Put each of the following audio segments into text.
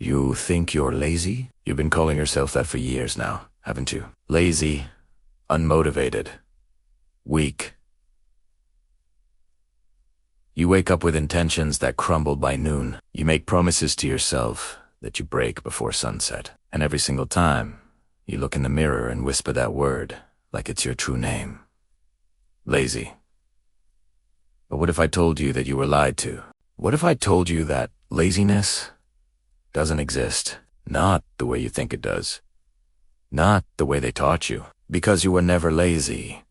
You think you're lazy? You've been calling yourself that for years now, haven't you? Lazy, unmotivated, weak. You wake up with intentions that crumble by noon. You make promises to yourself that you break before sunset. And every single time, you look in the mirror and whisper that word like it's your true name. Lazy. But what if I told you that you were lied to? What if I told you that laziness doesn't exist? Not the way you think it does. Not the way they taught you. Because you were never lazy.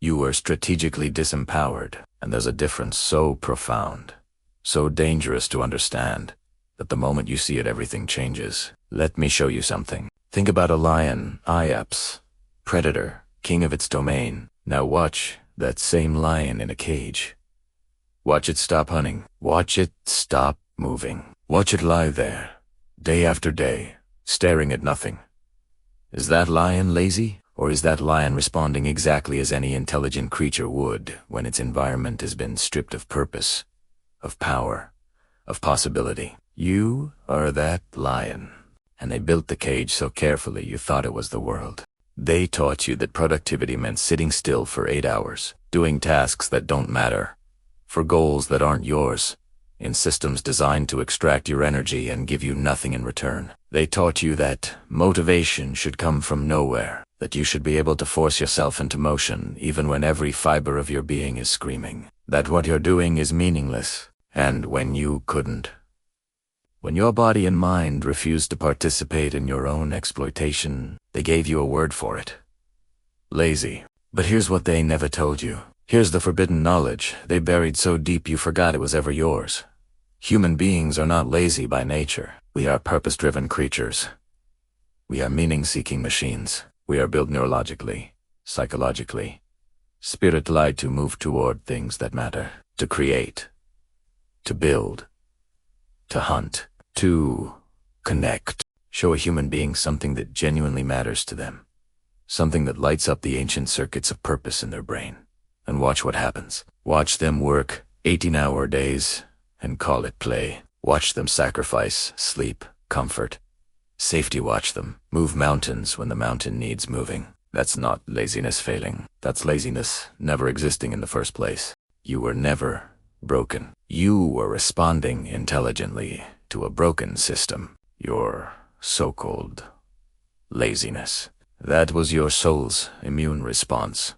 You were strategically disempowered. And there's a difference so profound, so dangerous to understand, that the moment you see it, everything changes. Let me show you something. Think about a lion, Iaps, predator, king of its domain. Now watch that same lion in a cage. Watch it stop hunting. Watch it stop moving. Watch it lie there, day after day, staring at nothing. Is that lion lazy? Or is that lion responding exactly as any intelligent creature would when its environment has been stripped of purpose, of power, of possibility? You are that lion. And they built the cage so carefully you thought it was the world. They taught you that productivity meant sitting still for 8 hours, doing tasks that don't matter, for goals that aren't yours, in systems designed to extract your energy and give you nothing in return. They taught you that motivation should come from nowhere, that you should be able to force yourself into motion even when every fiber of your being is screaming, that what you're doing is meaningless, and when you couldn't. When your body and mind refused to participate in your own exploitation, they gave you a word for it. Lazy. But here's what they never told you. Here's the forbidden knowledge they buried so deep you forgot it was ever yours. Human beings are not lazy by nature. We are purpose-driven creatures. We are meaning-seeking machines. We are built neurologically, psychologically, spirit-led to move toward things that matter, to create, to build, to hunt, to connect. Show a human being something that genuinely matters to them, something that lights up the ancient circuits of purpose in their brain, and watch what happens. Watch them work 18-hour days and call it play. Watch them sacrifice sleep, comfort, safety. Watch them move mountains when the mountain needs moving. That's not laziness failing. That's laziness never existing in the first place. You were never broken. You were responding intelligently to a broken system. Your so-called laziness. That was your soul's immune response.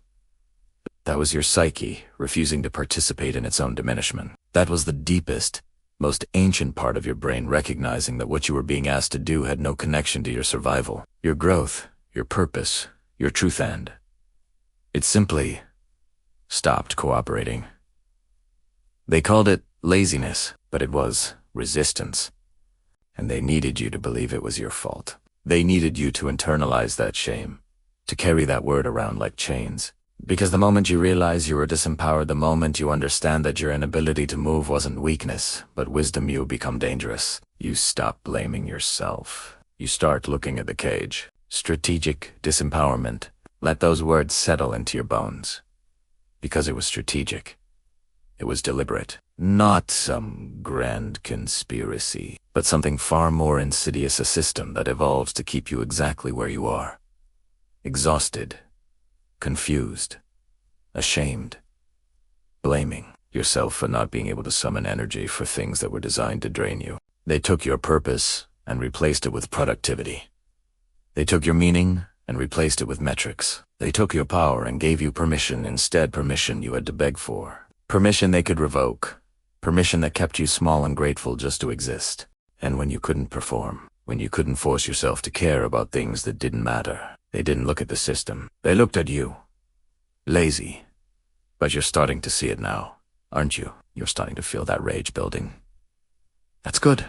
That was your psyche refusing to participate in its own diminishment. That was the deepest, most ancient part of your brain recognizing that what you were being asked to do had no connection to your survival, your growth, your purpose, your truth end. It simply stopped cooperating. They called it laziness, but it was resistance. And they needed you to believe it was your fault. They needed you to internalize that shame, to carry that word around like chains. Because the moment you realize you were disempowered, the moment you understand that your inability to move wasn't weakness, but wisdom, you become dangerous. You stop blaming yourself. You start looking at the cage. Strategic disempowerment. Let those words settle into your bones. Because it was strategic. It was deliberate. Not some grand conspiracy, but something far more insidious, a system that evolves to keep you exactly where you are. Exhausted. Confused, ashamed, blaming yourself for not being able to summon energy for things that were designed to drain you. They took your purpose and replaced it with productivity. They took your meaning and replaced it with metrics. They took your power and gave you permission instead, permission you had to beg for. Permission they could revoke. Permission that kept you small and grateful just to exist. And when you couldn't perform, when you couldn't force yourself to care about things that didn't matter, they didn't look at the system. They looked at you. Lazy. But you're starting to see it now, aren't you? You're starting to feel that rage building. That's good.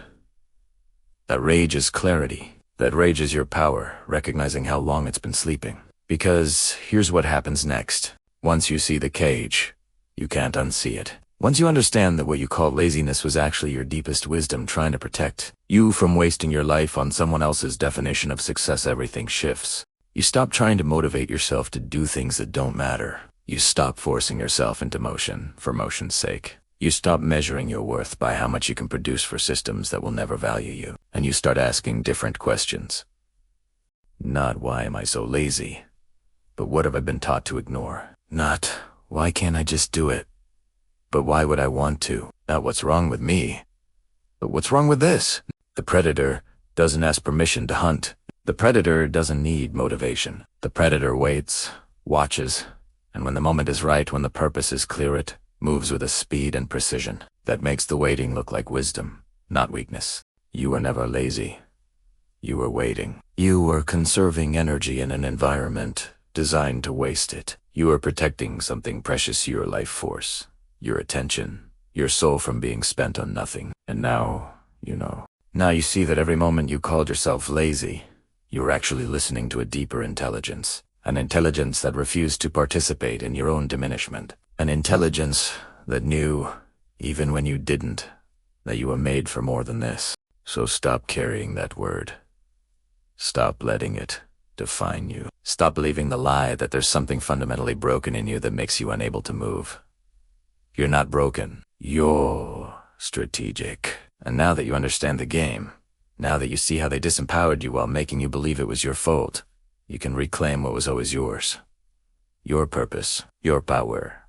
That rage is clarity. That rage is your power, recognizing how long it's been sleeping. Because here's what happens next. Once you see the cage, you can't unsee it. Once you understand that what you call laziness was actually your deepest wisdom trying to protect you from wasting your life on someone else's definition of success, everything shifts. You stop trying to motivate yourself to do things that don't matter. You stop forcing yourself into motion for motion's sake. You stop measuring your worth by how much you can produce for systems that will never value you, and you start asking different questions. Not why am I so lazy, but what have I been taught to ignore? Not why can't I just do it, but why would I want to? Not what's wrong with me, but what's wrong with this? The predator doesn't ask permission to hunt. The predator doesn't need motivation. The predator waits, watches, and when the moment is right, when the purpose is clear, it moves with a speed and precision that makes the waiting look like wisdom, not weakness. You were never lazy. You were waiting. You were conserving energy in an environment designed to waste it. You were protecting something precious to your life force, your attention, your soul from being spent on nothing. And now, you know. Now you see that every moment you called yourself lazy, you were actually listening to a deeper intelligence. An intelligence that refused to participate in your own diminishment. An intelligence that knew, even when you didn't, that you were made for more than this. So stop carrying that word. Stop letting it define you. Stop believing the lie that there's something fundamentally broken in you that makes you unable to move. You're not broken. You're strategic. And now that you understand the game, now that you see how they disempowered you while making you believe it was your fault, you can reclaim what was always yours. Your purpose, your power.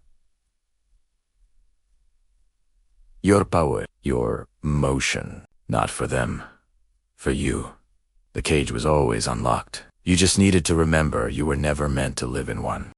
Your power, your motion. Not for them, for you. The cage was always unlocked. You just needed to remember you were never meant to live in one.